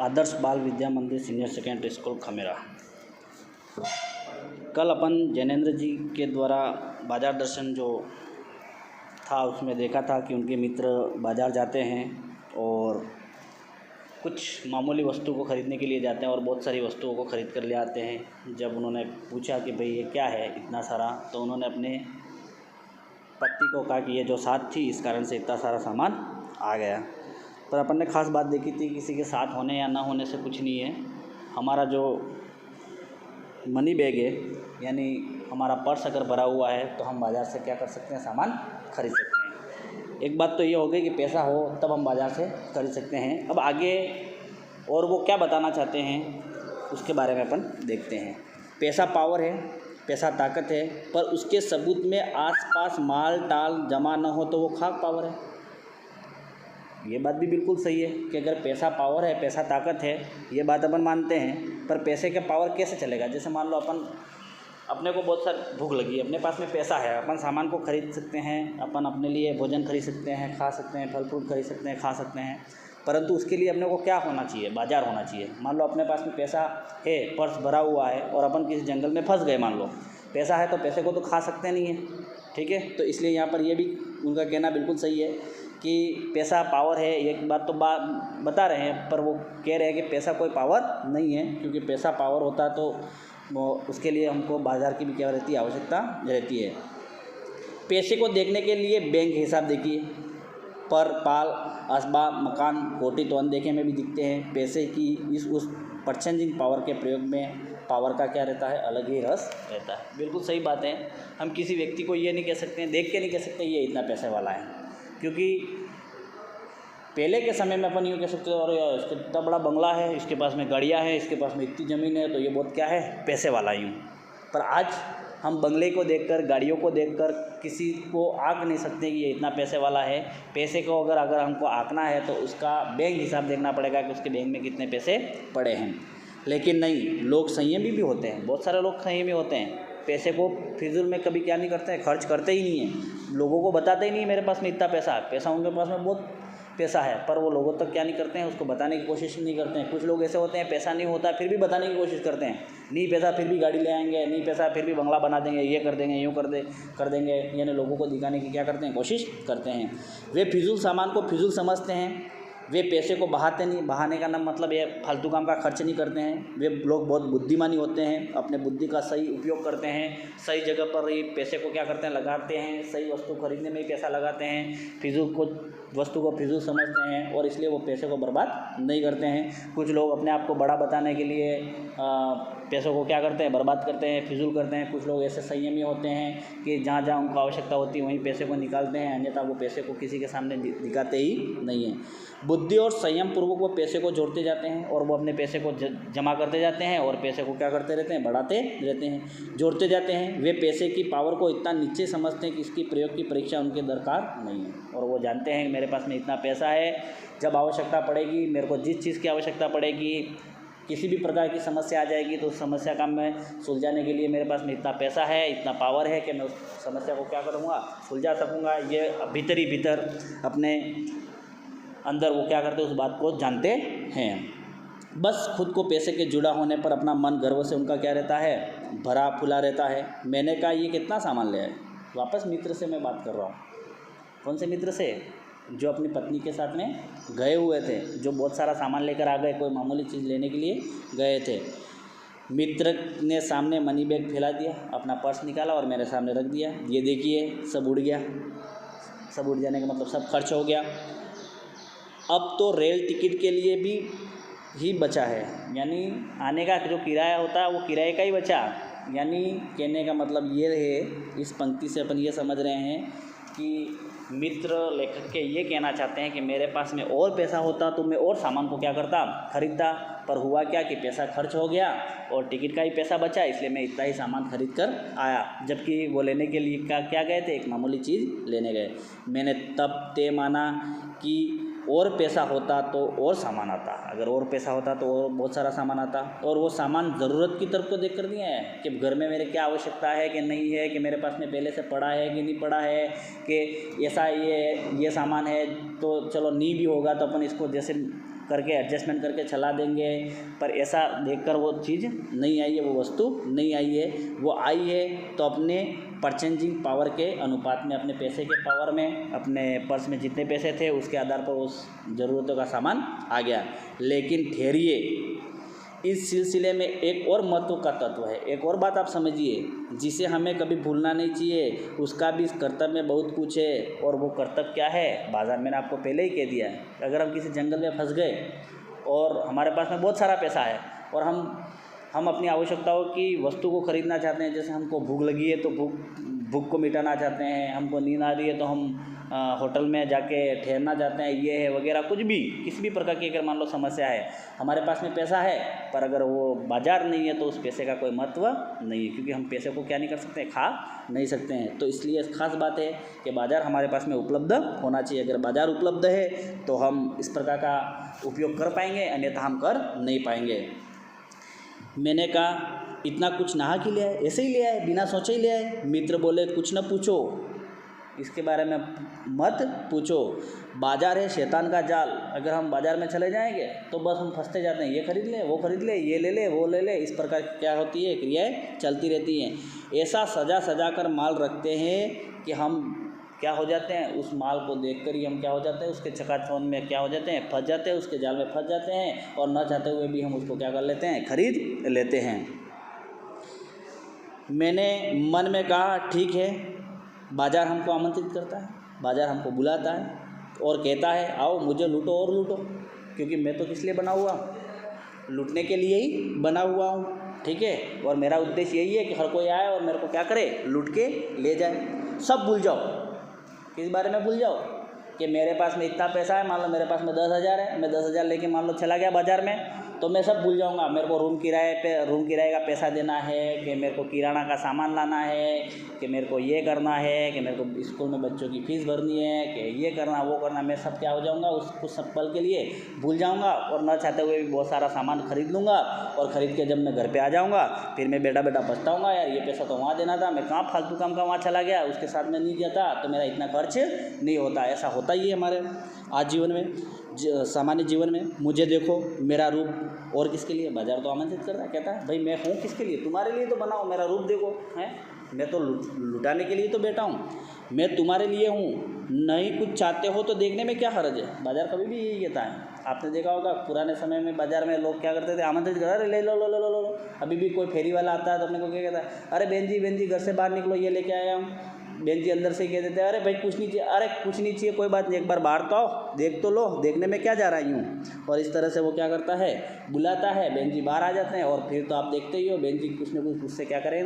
आदर्श बाल विद्या मंदिर senior secondary school Khamera. कल अपन जैनेंद्र जी के द्वारा बाजार दर्शन जो था उसमें देखा था कि उनके मित्र बाज़ार जाते हैं और कुछ मामूली वस्तु को ख़रीदने के लिए जाते हैं और बहुत सारी वस्तुओं को ख़रीद कर ले आते हैं। जब उन्होंने पूछा कि भाई ये क्या है इतना सारा, तो उन्होंने अपने पति को कहा कि ये जो साथ थी इस कारण से इतना सारा सामान आ गया। पर अपन ने ख़ास बात देखी थी किसी के साथ होने या ना होने से कुछ नहीं है। हमारा जो मनी बैग है यानी हमारा पर्स अगर भरा हुआ है तो हम बाज़ार से क्या कर सकते हैं, सामान खरीद सकते हैं। एक बात तो ये हो गई कि पैसा हो तब हम बाज़ार से खरीद सकते हैं। अब आगे और वो क्या बताना चाहते हैं उसके बारे में अपन देखते हैं। पैसा पावर है, पैसा ताकत है, पर उसके सबूत में आसपास माल टाल जमा न हो तो वो खाक पावर है। ये बात भी बिल्कुल सही है कि अगर पैसा पावर है, पैसा ताकत है, ये बात अपन मानते हैं, पर पैसे का पावर कैसे चलेगा। जैसे मान लो अपने को बहुत सारी भूख लगी है, अपने पास में पैसा है, अपन सामान को खरीद सकते हैं, अपन अपने लिए भोजन खरीद सकते हैं, खा सकते हैं, फल फ्रूट खरीद सकते हैं, खा सकते हैं, परंतु उसके लिए अपने को क्या होना चाहिए, बाज़ार होना चाहिए। मान लो अपने पास में पैसा है, पर्स भरा हुआ है और अपन किसी जंगल में फंस गए, मान लो पैसा है तो पैसे को तो खा सकते नहीं है, ठीक है। तो इसलिए यहाँ पर ये भी उनका कहना बिल्कुल सही है कि पैसा पावर है। एक बात तो बता रहे हैं, पर वो कह रहे हैं कि पैसा कोई पावर नहीं है, क्योंकि पैसा पावर होता तो वो उसके लिए हमको बाज़ार की भी क्या रहती है, आवश्यकता रहती है। पैसे को देखने के लिए बैंक हिसाब देखिए, पर पाल असबाब मकान कोठी तो अनदेखे में भी दिखते हैं। पैसे की उस परचेजिंग पावर के प्रयोग में पावर का क्या रहता है, अलग ही रस रहता है। बिल्कुल सही बात है। हम किसी व्यक्ति को ये नहीं कह सकते हैं, देख के नहीं कह सकते ये इतना पैसे वाला है, क्योंकि पहले के समय में अपन यूँ कह सकते हैं और इसके इतना बड़ा बंगला है, इसके पास में गाड़ियाँ हैं, इसके पास में इतनी ज़मीन है, तो ये बहुत क्या है, पैसे वाला यूँ। पर आज हम बंगले को देखकर, गाड़ियों को देखकर किसी को आंक नहीं सकते कि ये इतना पैसे वाला है। पैसे को अगर हमको आंकना है तो उसका बैंक हिसाब देखना पड़ेगा कि उसके बैंक में कितने पैसे पड़े हैं। लेकिन नहीं, लोग संयमी भी होते हैं, बहुत सारे लोग संयमी होते हैं, पैसे को फिजूल में कभी क्या नहीं करते हैं, खर्च करते ही नहीं हैं, लोगों को बताते ही नहीं मेरे पास में इतना पैसा है। पैसा उनके पास में बहुत पैसा है, पर वो लोगों तक क्या नहीं करते हैं, उसको बताने की कोशिश नहीं करते हैं। कुछ लोग ऐसे होते हैं पैसा नहीं होता फिर भी बताने की कोशिश करते हैं, नहीं पैसा फिर भी गाड़ी ले आएंगे, नहीं पैसा फिर भी बंगला बना देंगे, ये कर देंगे, यूँ कर देंगे, यानी लोगों को दिखाने की क्या करते हैं, कोशिश करते हैं। वे फिजूल सामान को फिजूल समझते हैं, वे पैसे को बहाते नहीं, बहाने का नाम मतलब ये फालतू काम का खर्च नहीं करते हैं। वे लोग बहुत बुद्धिमानी होते हैं, अपने बुद्धि का सही उपयोग करते हैं, सही जगह पर ही पैसे को क्या करते हैं, लगाते हैं, सही वस्तु खरीदने में ही पैसा लगाते हैं, वस्तु को फिजूल समझते हैं और इसलिए वो पैसे को बर्बाद नहीं करते हैं। कुछ लोग अपने आप को बड़ा बताने के लिए पैसों को क्या करते हैं, बर्बाद करते हैं, फिजूल करते हैं। कुछ लोग ऐसे संयमी होते हैं कि जहाँ जहाँ उनको आवश्यकता होती है वहीं पैसे को निकालते हैं, अन्यथा वो पैसे को किसी के सामने दिखाते ही नहीं हैं। बुद्धि और संयम पूर्वक वो पैसे को जोड़ते जाते हैं और वो अपने पैसे को जमा करते जाते हैं और पैसे को क्या करते रहते हैं, बढ़ाते रहते हैं, जोड़ते जाते हैं। वे पैसे की पावर को इतना नीचे समझते हैं कि इसकी प्रयोग की परीक्षा उनके दरकार नहीं है और वो जानते हैं मेरे पास में इतना पैसा है, जब आवश्यकता पड़ेगी, मेरे को जिस चीज़ की आवश्यकता पड़ेगी, किसी भी प्रकार की समस्या आ जाएगी तो उस समस्या का मैं सुलझाने के लिए मेरे पास में इतना पैसा है, इतना पावर है कि मैं उस समस्या को क्या करूँगा, सुलझा सकूँगा। ये भीतर ही भीतर अपने अंदर वो क्या करते हैं, उस बात को जानते हैं। बस खुद को पैसे के जुड़ा होने पर अपना मन गर्व से उनका क्या रहता है, भरा फुला रहता है। मैंने कहा ये कितना सामान ले आए, वापस मित्र से मैं बात कर रहा हूँ। कौन से मित्र से, जो अपनी पत्नी के साथ में गए हुए थे, जो बहुत सारा सामान लेकर आ गए, कोई मामूली चीज़ लेने के लिए गए थे। मित्र ने सामने मनी बैग फैला दिया, अपना पर्स निकाला और मेरे सामने रख दिया। ये देखिए सब उड़ गया। सब उड़ जाने का मतलब सब खर्च हो गया। अब तो रेल टिकट के लिए भी ही बचा है, यानी आने का जो किराया होता है वो किराए का ही बचा। यानी कहने का मतलब ये है, इस पंक्ति से अपन ये समझ रहे हैं कि मित्र लेखक के ये कहना चाहते हैं कि मेरे पास में और पैसा होता तो मैं और सामान को क्या करता, खरीदता, पर हुआ क्या कि पैसा खर्च हो गया और टिकट का ही पैसा बचा, इसलिए मैं इतना ही सामान खरीद कर आया। जबकि वो लेने के लिए क्या गए थे, एक मामूली चीज़ लेने गए। मैंने तब तय माना कि और पैसा होता तो और सामान आता, अगर और पैसा होता तो और बहुत सारा सामान आता, और वो सामान ज़रूरत की तरफ को देख कर दिया है कि घर में मेरे क्या आवश्यकता है कि नहीं है, कि मेरे पास में पहले से पड़ा है कि नहीं पड़ा है, कि ऐसा ये सामान है तो चलो नहीं भी होगा तो अपन इसको जैसे करके एडजस्टमेंट करके चला देंगे, पर ऐसा देखकर वो चीज़ नहीं आई है, वो वस्तु नहीं आई है। वो आई है तो अपने परचेजिंग पावर के अनुपात में, अपने पैसे के पावर में, अपने पर्स में जितने पैसे थे उसके आधार पर उस ज़रूरतों का सामान आ गया। लेकिन ठहरिए, इस सिलसिले में एक और महत्व का तत्व है, एक और बात आप समझिए जिसे हमें कभी भूलना नहीं चाहिए। उसका भी इस कर्तव्य में बहुत कुछ है, और वो कर्तव्य क्या है? बाज़ार मैंने आपको पहले ही कह दिया है। अगर हम किसी जंगल में फंस गए और हमारे पास में बहुत सारा पैसा है और हम अपनी आवश्यकताओं की वस्तु को खरीदना चाहते हैं, जैसे हमको भूख लगी है तो भूख को मिटाना चाहते हैं, हमको नींद आ रही है तो हम होटल में जाके ठहरना चाहते हैं, ये है वगैरह, कुछ भी किसी भी प्रकार की अगर मान लो समस्या है, हमारे पास में पैसा है पर अगर वो बाज़ार नहीं है तो उस पैसे का कोई महत्व नहीं है, क्योंकि हम पैसे को क्या नहीं कर सकते, खा नहीं सकते हैं। तो इसलिए खास बात है कि बाज़ार हमारे पास में उपलब्ध होना चाहिए। अगर बाज़ार उपलब्ध है तो हम इस प्रकार का उपयोग कर पाएंगे, अन्यथा हम कर नहीं पाएंगे। मैंने कहा इतना कुछ नहा के लिया है, ऐसे ही लिया है, बिना सोचे ही लिया है। मित्र बोले कुछ न पूछो, इसके बारे में मत पूछो, बाज़ार है शैतान का जाल। अगर हम बाज़ार में चले जाएंगे तो बस हम फंसते जाते हैं, ये खरीद ले, वो खरीद ले, ये ले ले, वो ले ले, इस प्रकार क्या होती है, क्रियाएं चलती रहती हैं। ऐसा सजा कर माल रखते हैं कि हम क्या हो जाते हैं, उस माल को देखकर ही हम क्या हो जाते हैं, उसके चकाचौंध में क्या हो जाते हैं, फंस जाते हैं, उसके जाल में फंस जाते हैं, और न चाहते हुए भी हम उसको क्या कर लेते हैं, खरीद लेते हैं। मैंने मन में कहा ठीक है, बाज़ार हमको आमंत्रित करता है, बाज़ार हमको बुलाता है और कहता है आओ मुझे लूटो और लूटो, क्योंकि मैं तो किस लिए बना हुआ, लूटने के लिए ही बना हुआ हूँ, ठीक है। और मेरा उद्देश्य यही है कि हर कोई आए और मेरे को क्या करे, लूट के ले जाए। सब भूल जाओ, किस बारे में भूल जाओ कि मेरे पास में इतना पैसा है, मान लो मेरे पास में 10,000 है, मैं 10,000 लेके मान लो चला गया बाज़ार में, तो मैं सब भूल जाऊंगा। मेरे को रूम किराए का पैसा देना है, कि मेरे को किराना का सामान लाना है, कि मेरे को ये करना है, कि मेरे को स्कूल में बच्चों की फ़ीस भरनी है, कि ये करना वो करना, मैं सब क्या हो जाऊंगा, उस कुछ सब पल के लिए भूल जाऊंगा और न चाहते हुए भी बहुत सारा सामान खरीद लूँगा। और ख़रीद के जब मैं घर पर आ जाऊँगा फिर मैं बेटा पछताऊँगा, यार ये पैसा तो वहाँ देना था, मैं कहाँ फालतू काम का वहाँ चला गया, उसके साथ में नहीं दिया था तो मेरा इतना खर्च नहीं होता। ऐसा होता ही है हमारे आज जीवन में, सामान्य जीवन में। मुझे देखो, मेरा रूप और किसके लिए, बाज़ार तो आमंत्रित कर रहा है, कहता है भाई मैं हूँ किसके लिए, तुम्हारे लिए तो बनाओ, मेरा रूप देखो है, मैं तो लुटाने के लिए तो बैठा हूँ, मैं तुम्हारे लिए हूँ, नहीं कुछ चाहते हो तो देखने में क्या हर्ज है। बाज़ार कभी भी यही कहता है। आपने देखा होगा पुराने समय में बाज़ार में लोग क्या करते थे, आमंत्रित कर, अरे ले लो लो लो लो लो। अभी भी कोई फेरी वाला आता है तो अपने को क्या कहता है, अरे बहन जी घर से बाहर निकलो, ये लेके आया हूँ। बहन जी अंदर से ही कह देते हैं, अरे भाई कुछ नहीं चाहिए, अरे कुछ नहीं चाहिए, कोई बात नहीं, एक बार बाहर तो आओ, देख तो लो, देखने में क्या जा रही हूँ। और इस तरह से वो क्या करता है, बुलाता है, बहन जी बाहर आ जाते हैं, और फिर तो आप देखते ही हो बहन जी कुछ न कुछ उससे क्या करेंगे।